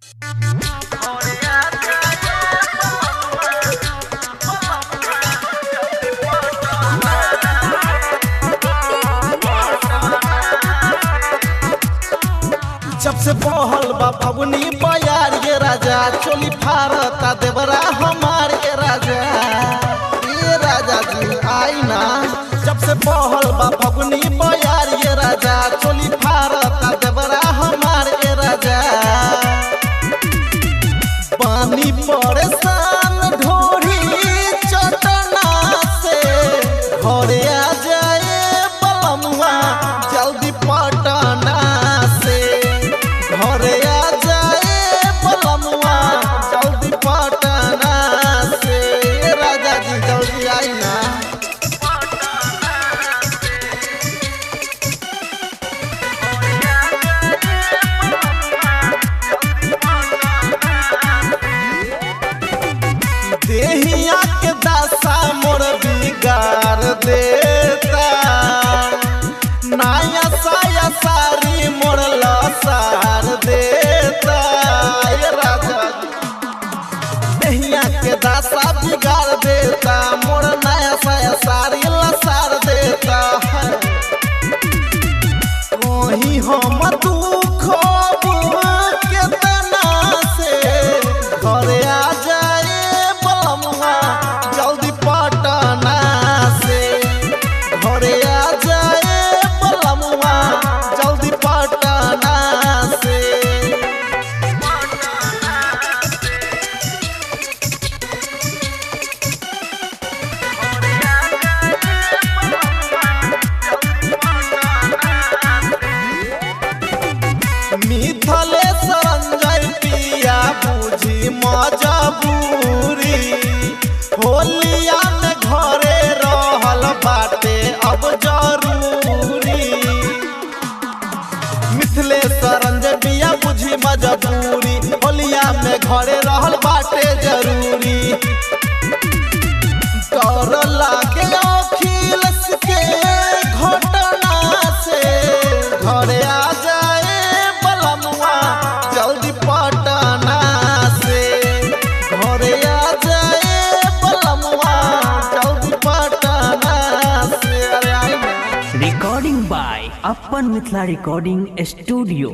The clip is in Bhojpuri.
जब से बहल बा फगुनी बयार ये राजा चोली फारता देवरा हमार ये राजा जी आई ना। जब से बहल बा फगुनी बयार ये राजा चोली फारता देवरा हमार ये राजा। पानी परेशान ढोरी चटना से घरे आ जाए बलमुआ जल्दी पटना से घरे आ जाए बलमुआ जल्दी पटना से राजा जी जल्दी आई ना। देहिया के दासा मोर बिगाड़ देता नया साया सारी मोर लसार देता ये राजा। देहिया के दासा बिगाड़ देता मोर नया साया सारी लसार देता। वही हम दुख केतना से घरे आ जाए जल्दी पटना से घरे आ जाए बलमुआ जल्दी पटना से। मिथले संजय पिया बुझी मजबूरी होलिया में घरे रहल बाटे अब जरूरी। मिथले संजय पिया बुझी मजबूरी होलिया में घरे रहल बाटे जरूरी। डर लागे अखिलेश के घटना से घरे आ जाए बलमुआ जल्दी पटना से घरे आ जाए बलमुआ जल्दी पटना से। रिकॉर्डिंग बाय अपन मिथिला रिकॉर्डिंग स्टूडियो।